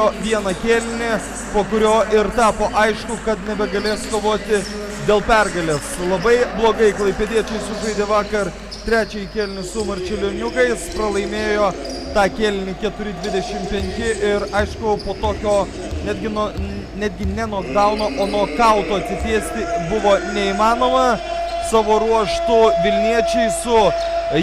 praėjo vieną kėlinį, po kurio ir tapo aišku, kad nebegalės kovoti dėl pergalės. Labai blogai klaipėdiečiai sužaidė vakar trečiąjį kėlinį su Marčiulioniukais, pralaimėjo tą kėlinį 4-25 ir aišku, po tokio netgi ne knockdowno, o knockouto atsitiesti buvo neįmanoma. Savo ruoštų Vilniečiai su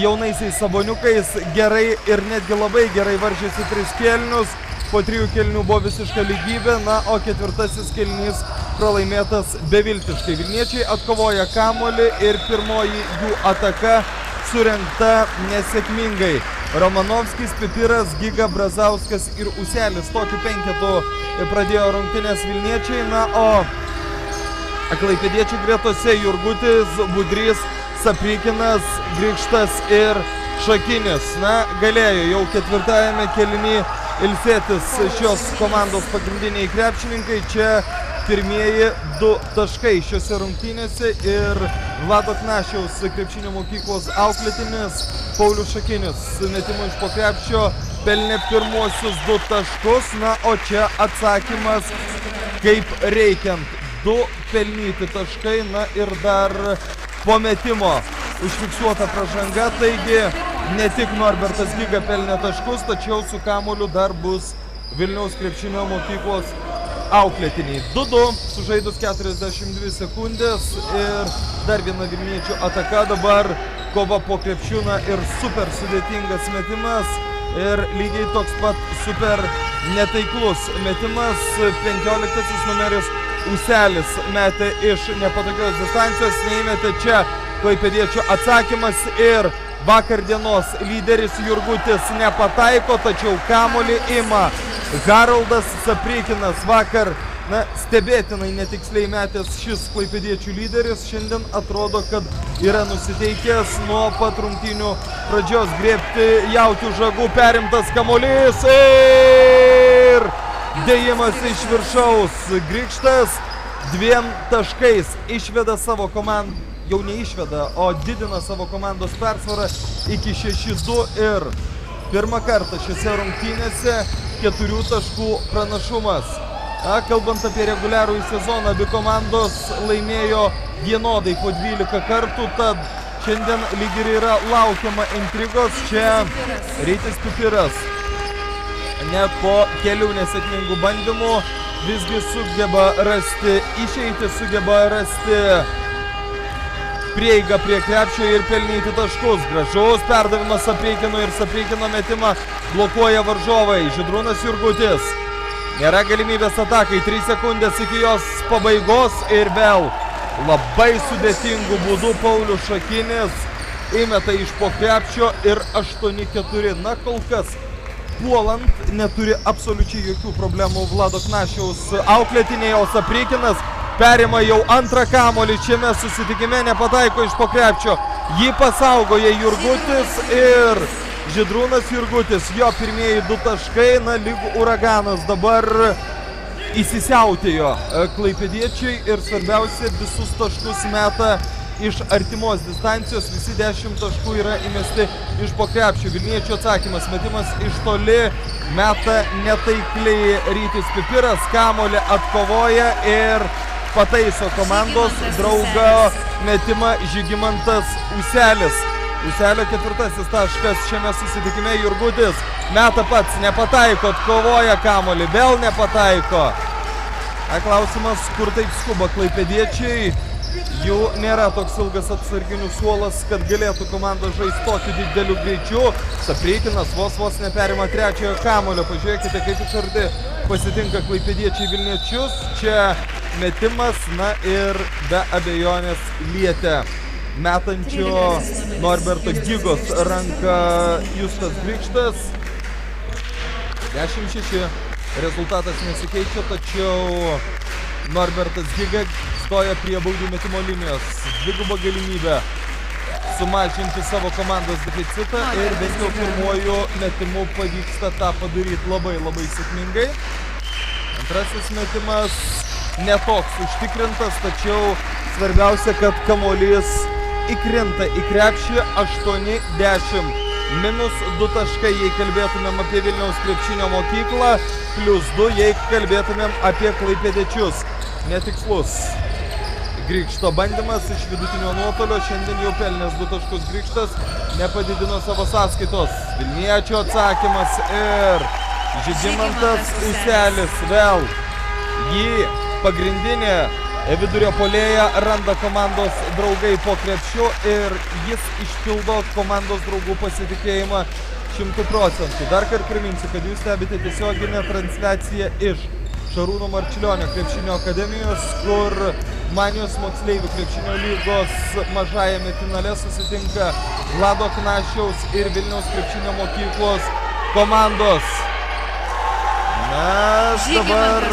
jaunaisiais Saboniukais gerai ir netgi labai gerai varžėsi 3 kėlinius. Po 3 kėlinių buvo visiška lygybė, o ketvirtasis kėlinys pralaimėtas beviltiškai. Vilniečiai atkovoja kamuolį ir pirmoji jų ataka surengta nesėkmingai. Romanovskis, Pipiras, Giga, Brazauskas ir Uselis. Tokiu penketu pradėjo rungtynės Vilniečiai, o klaipėdiečių gretose Jurgutis, Budrys, Saprikinas, Grikštas ir Šakinis. Galėjo jau ketvirtajame kėliny ilsėtis šios komandos pagrindiniai krepšininkai. Čia pirmieji 2 taškai šiose rungtynėse ir Vlado Knašiaus krepšinio mokyklos auklėtinis Paulius Šakinis metimu iš po krepšio pelnė pirmuosius 2 taškus, o čia atsakymas kaip reikiant. 2 pelnyti taškai, ir dar po metimo užfiksuota pražanga, taigi ne tik Norbertas Giga pelnė taškus, tačiau su kamuoliu dar bus Vilniaus krepšinio mokyklos auklėtiniai. 2-2, sužaidus 42 sekundės ir dar viena Vilniečių ataka, dabar kova po krepšiną ir super sudėtingas metimas ir lygiai toks pat super netaiklus metimas. 15 numeris Uselis metė iš nepatogios distancijos, neįmetė čia klaipėdiečių atsakymas ir vakar dienos lyderis Jurgutis nepataiko, tačiau kamuolį ima Haroldas Saprikinas. Vakar stebėtinai netiksliai metęs šis klaipėdiečių lyderis šiandien atrodo, kad yra nusiteikęs nuo pat rungtynių pradžios griebti jaučių žagų. Perimtas kamuolys ir dėjimas iš viršaus. Grikštas 2 taškais išveda savo komandą, jau neišveda, o didina savo komandos persvarą iki 6-2 ir pirmą kartą šiose rungtynėse 4 taškų pranašumas. Kalbant apie reguliarųjį sezoną, abi komandos laimėjo vienodai po 12 kartų, tad šiandien lyg ir yra laukiama intrigos. Čia Rytis Pipiras net po kelių nesėkmingų bandymų visgi sugeba rasti išeitį, sugeba rasti prieigą prie krepšio ir pelnyti taškus. Gražus perdavimas Saprikinui ir Saprikino metimą blokuoja varžovai. Žydrūnas Jurgutis. Nėra galimybės atakai, 3 sekundės iki jos pabaigos ir vėl labai sudėtingų būdų Paulius Šakinis įmeta iš po krepšio ir 8-4. Kol kas puolant neturi absoliučiai jokių problemų Vlado Knašiaus auklėtiniai, o Saprikinas perima jau antrą kamuolį šiame susitikime, nepataiko iš po krepšio. Jį pasaugoja Jurgutis ir Žydrūnas Jurgutis. Jo pirmieji 2 taškai, lyg uraganas dabar įsisiautėjo klaipėdiečiai ir svarbiausia, visus taškus meta iš artimos distancijos, visi 10 taškų yra įmesti iš po krepšio. Vilniečių atsakymas, metimas iš toli, meta netaikliai Rytis Pipiras, kamuolį atkovoja ir pataiso komandos draugo metimą Žygimantas Uselis. Uselio 4 taškas šiame susitikime. Jurgutis meta pats, nepataiko, atkovoja kamuolį, vėl nepataiko. Klausimas, kur taip skuba klaipėdiečiai. Jų nėra toks ilgas atsarginių suolas, kad galėtų komanda žaisti tokiu dideliu greičiu. Saprikinas vos neperima trečiojo kamuolio. Pažiūrėkite, kaip iš arti pasitinka klaipėdiečiai Vilniečius. Čia metimas, ir be abejonės lietė metančio Norberto Gigos ranką Justas Grikštas. 10-6. Rezultatas nesikeičia, tačiau Norbertas Giga stoja prie baudų metimo linijos. Dvigubo galimybę sumažinti savo komandos deficitą ir bent jau pirmuoju metimu pavyksta tą padaryti labai sėkmingai. Antrasis metimas netoks užtikrintas, tačiau svarbiausia, kad kamuolys įkrinta į krepšį. 8-10 -2 taškai, jei kalbėtumėm apie Vilniaus krepšinio mokyklą, +2, jei kalbėtumėm apie klaipėdiečius. Netikslus Grikšto bandymas iš vidutinio nuotolio, šiandien jau pelnęs 2 taškus Grikštas, nepadidino savo sąskaitos. Vilniečio atsakymas ir Žygimantas Uselis vėl jį pagrindinė vidurio puolėja randa komandos draugai po krepšiu ir jis išpildo komandos draugų pasitikėjimą 100%. Dar kartą priminsiu, kad jūs stebite tiesioginę transliaciją iš Šarūno Marčiulionio krepšinio akademijos, kur Manijos moksleivių krepšinio lygos mažajame finale susitinka Vlado Knaščiaus ir Vilniaus krepšinio mokyklos komandos. Mes dabar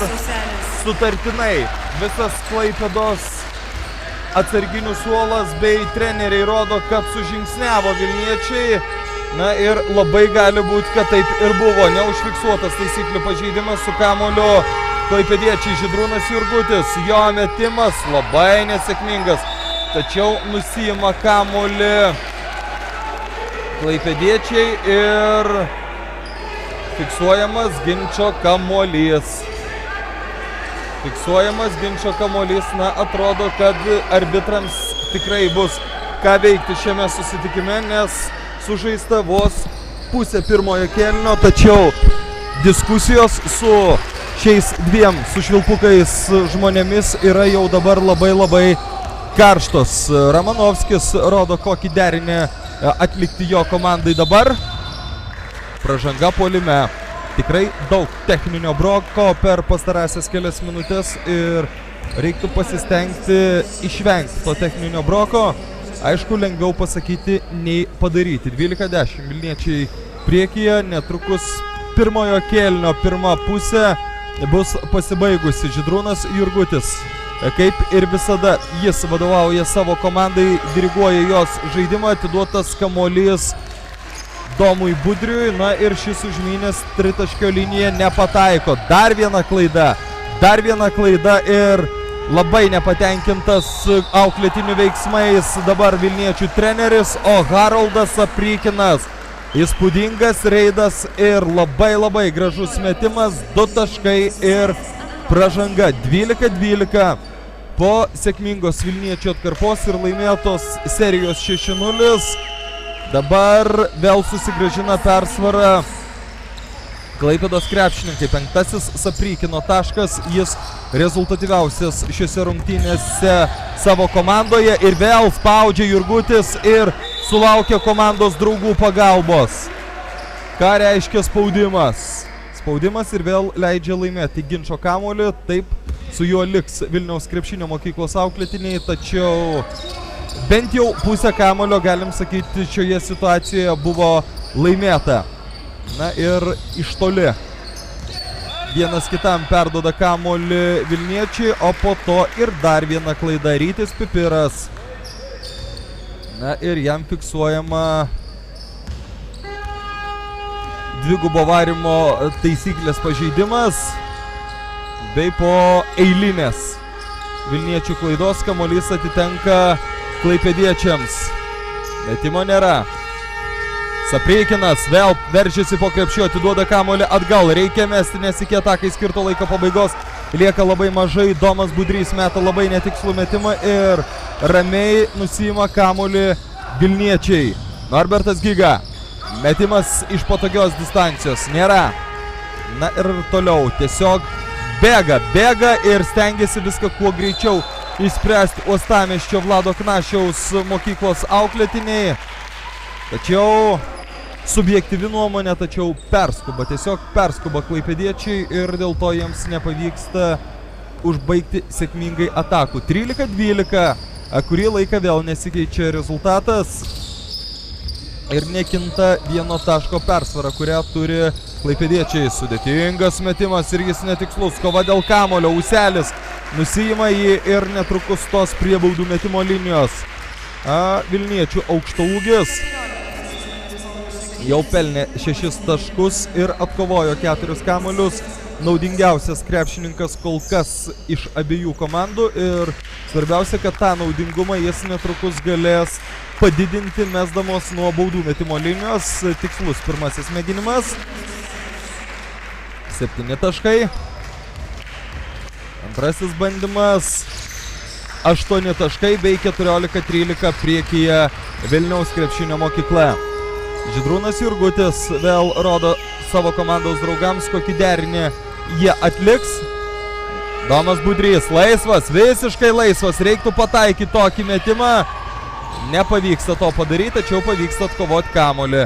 sutartinai visas Klaipėdos atsarginių suolas bei treneriai rodo, kad sužingsniavo vilniečiai. Na ir labai gali būti, kad taip ir buvo. Neužfiksuotas taisyklių pažeidimas su kamuoliu klaipėdiečiai. Žydrūnas Jurgutis, jo metimas labai nesėkmingas, tačiau nusiima kamuolį klaipėdiečiai ir fiksuojamas ginčo kamuolys. Na, atrodo, kad arbitrams tikrai bus ką veikti šiame susitikime, nes sužaista vos pusė pirmojo kėlinio, tačiau diskusijos su šiais dviem su švilpukais žmonėmis yra jau dabar labai karštos. Ramanovskis rodo, kokį derinį atlikti jo komandai dabar. Pražanga puolime. Tikrai daug techninio broko per pastarąsias kelias minutės ir reiktų pasistengti išvengti to techninio broko. Aišku, lengviau pasakyti nei padaryti. 12-10 Vilniečiai priekyje, netrukus pirmojo kėlinio pirma pusė bus pasibaigusi. Žydrūnas Jurgutis, kaip ir visada, jis vadovauja savo komandai, diriguoja jos žaidimą, atiduotas kamuolys Domui Budriui, na ir šis užmynęs tritaškio liniją nepataiko. Dar viena klaida ir labai nepatenkintas auklėtinių veiksmais dabar Vilniečių treneris, o Haroldas Aprykinas. Įspūdingas reidas ir labai gražus metimas, 2 taškai ir pražanga. 12-12 po sėkmingos Vilniečių atkarpos ir laimėtos serijos 6-0. Dabar vėl susigrąžina persvarą Klaipėdos krepšininkai. 5. Saprykino taškas, jis rezultatyviausias šiose rungtynėse savo komandoje ir vėl spaudžia Jurgutis ir sulaukia komandos draugų pagalbos. Ką reiškia spaudimas? Spaudimas ir vėl leidžia laimėti ginčo kamuolį, taip su juo liks Vilniaus krepšinio mokyklos auklėtiniai, tačiau bent jau pusę kamuolio, galim sakyti, šioje situacijoje buvo laimėta. Na ir iš toli vienas kitam perduoda kamuolį Vilniečiai, o po to ir dar viena klaida. Rytis Pipiras. Na ir jam fiksuojama dvigubo varimo taisyklės pažeidimas bei po eilinės Vilniečių klaidos kamuolys atitenka klaipėdiečiams. Metimo nėra. Saprykinas vėl veržiasi po krepšiu, atiduoda kamuolį atgal. Reikia mesti, nes iki atakai skirto laiko pabaigos lieka labai mažai. Domas Budrys meta labai netikslų metimą ir ramiai nusiima kamuolį Vilniečiai. Norbertas Giga. Metimas iš patogios distancijos. Nėra. Na ir toliau. Tiesiog bėga ir stengiasi viską kuo greičiau išspręsti Uostamiesčio Vlado Knaščiaus mokyklos auklėtiniai. Tačiau subjektyvi nuomonė, tačiau tiesiog perskuba klaipėdiečiai ir dėl to jiems nepavyksta užbaigti sėkmingai atakų. 13-12, kurį laiką vėl nesikeičia rezultatas ir nekinta 1 taško persvara, kurią turi klaipėdiečiai. Sudėtingas metimas ir jis netikslus. Kova dėl kamulio. Uselis nusiima jį ir netrukus tos prie baudų metimo linijos. Vilniečių aukštaūgis jau pelnė 6 taškus ir atkovojo 4 kamuolius. naudingiausias krepšininkas kol kas iš abiejų komandų ir svarbiausia, kad tą naudingumą jis netrukus galės padidinti mesdamos nuo baudų metimo linijos. Tikslus pirmasis mėginimas. 7 taškai. Antrasis bandymas. 8 taškai bei 14-13 priekyje Vilniaus krepšinio mokykla. Žydrūnas Jurgutis vėl rodo savo komandos draugams, kokį derinį jie atliks. Domas Budrys laisvas, visiškai laisvas, reiktų pataikyti tokį metimą. Nepavyksta to padaryti, tačiau pavyksta atkovoti kamuolį.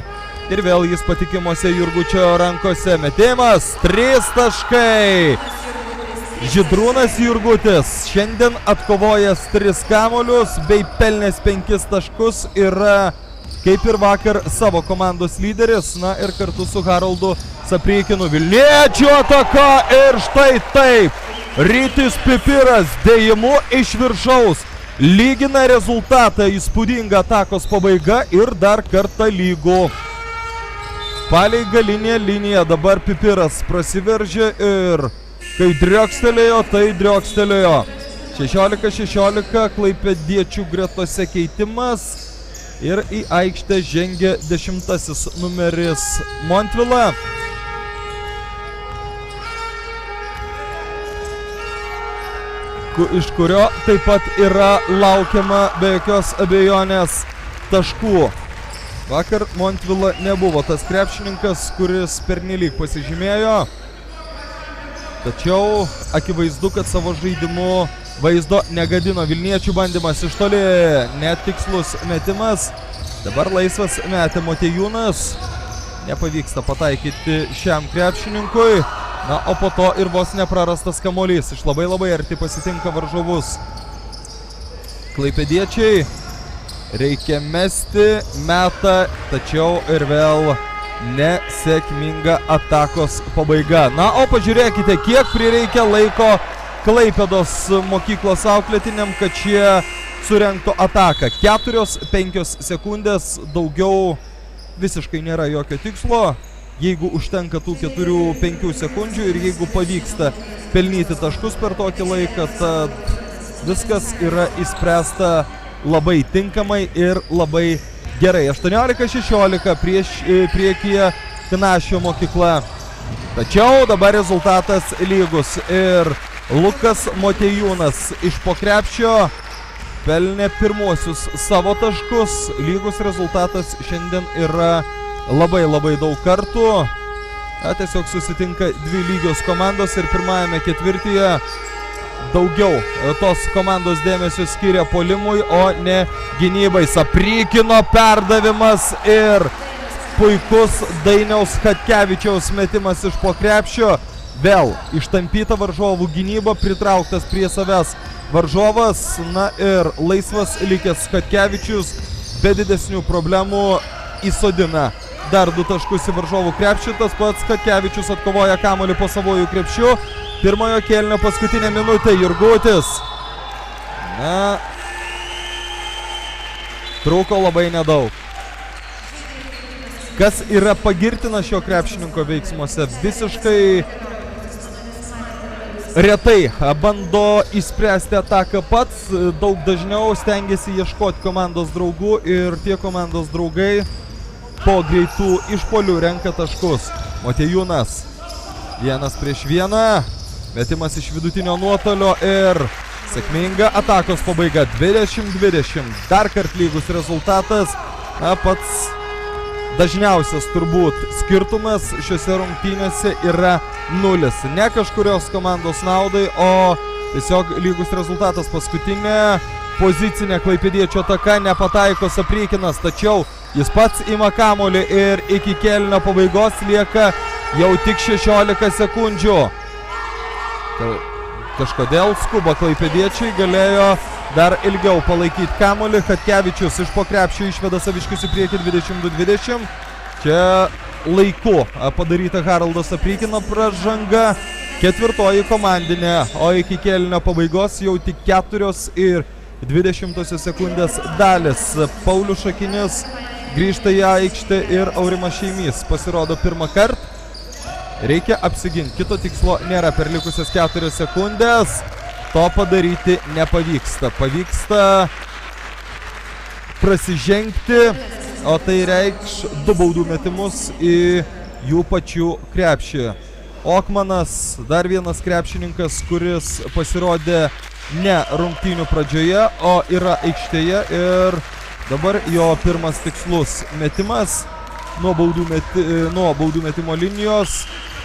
Ir vėl jis patikimuose Jurgučio rankose. Metimas, 3 taškai. Žydrūnas Jurgutis šiandien atkovojęs 3 kamuolius bei pelnęs 5 taškus yra, kaip ir vakar, savo komandos lyderis. Na ir kartu su Haroldu Saprykinu Vilniečių ataka ir štai taip. Rytis Pipiras dėjimu iš viršaus lygina rezultatą, įspūdinga atakos pabaiga ir dar kartą lygų. Palei galinę liniją dabar Pipiras prasiveržė ir kai driokstelėjo, tai driokstelėjo. 16-16 klaipėdiečių gretose keitimas ir į aikštę žengia 10-asis numeris Montvila. Iš kurio taip pat yra laukiama be jokios abejonės taškų. Vakar Montvila nebuvo tas krepšininkas, kuris pernelyg pasižymėjo. Tačiau akivaizdu, kad savo žaidimu vaizdo negadino Vilniečių. Bandymas iš toli, netikslus metimas. Dabar laisvas metė Motiejūnas. Nepavyksta pataikyti šiam krepšininkui. Na, o po to ir vos neprarastas kamuolys. Iš labai arti pasitinka varžovus klaipėdiečiai. Reikia mesti, meta, tačiau ir vėl nesėkminga atakos pabaiga. Na, o pažiūrėkite, kiek prireikia laiko Klaipėdos mokyklos auklėtiniam, kad šie surengtų ataką. 4-5 sekundės, daugiau visiškai nėra jokio tikslo. Jeigu užtenka tų 4-5 sekundžių ir jeigu pavyksta pelnyti taškus per tokį laiką, tad viskas yra išspręsta labai tinkamai ir labai gerai. 18-16 priekyje Knašio mokykla. Tačiau dabar rezultatas lygus ir Lukas Motiejūnas iš po krepšio pelnė pirmuosius savo taškus. Lygus rezultatas šiandien yra labai daug kartų. Tiesiog susitinka dvi lygios komandos ir pirmajame ketvirtyje daugiau tos komandos dėmesio skiria puolimui, o ne gynybai. Saprykino perdavimas ir puikus Dainiaus Chatkevičiaus metimas iš po krepšio. Vėl ištampyta varžovų gynyba, pritrauktas prie savęs varžovas. Na ir laisvas likęs Chatkevičius be didesnių problemų įsodina dar 2 taškus į varžovų krepšį. Tas pats Chatkevičius atkovoja kamuolį po savojų krepšių. Pirmojo kėlinio paskutinė minutė. Jurgutis. Na, trūko labai nedaug. Kas yra pagirtina šio krepšininko veiksmuose? Visiškai retai bando išspręsti ataką pats. Daug dažniau stengiasi ieškoti komandos draugų ir tie komandos draugai po greitų išpuolių renka taškus. Motiejūnas. 1-1. Metimas iš vidutinio nuotolio ir sėkminga atakos pabaiga. 20-20. Dar kart lygus rezultatas. Na, pats dažniausias turbūt skirtumas šiuose rungtynėse yra 0. Ne kažkurios komandos naudai, o tiesiog lygus rezultatas. Paskutinė pozicinė klaipėdiečio ataka, nepataiko Saprykinas, tačiau jis pats ima kamuolį ir iki kėlinio pabaigos lieka jau tik 16 sekundžių. Kažkodėl skuba klaipėdiečiai, galėjo dar ilgiau palaikyti kamuolį. Chatkevičius iš po krepšio išveda saviškius į priekį 22-20. Čia laiku padaryta Haroldo Saprykino pražanga. 4. komandinė, o iki kėlinio pabaigos jau tik 4,20 sekundės dalis. Paulius Šakinis grįžta į aikštę ir Aurimas Šeimys pasirodo pirmą kartą. Reikia apsiginti. Kito tikslo nėra per likusias 4 sekundės. To padaryti nepavyksta. Pavyksta prasižengti, o tai reikš 2 baudų metimus į jų pačių krepšį. Okmanas, dar vienas krepšininkas, kuris pasirodė ne rungtynių pradžioje, o yra aikštėje ir dabar jo pirmas tikslus metimas nuo baudų metimo linijos.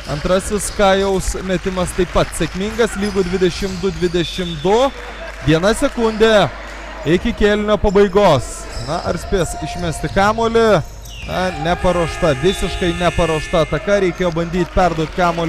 Antrasis Kajaus metimas taip pat sėkmingas, lygų 22-22. 1 sekundė iki kėlinio pabaigos. Na, ar spės išmesti kamuolį? Na, neparuošta, visiškai neparuošta ataka. Reikėjo bandyti perduoti kamuolį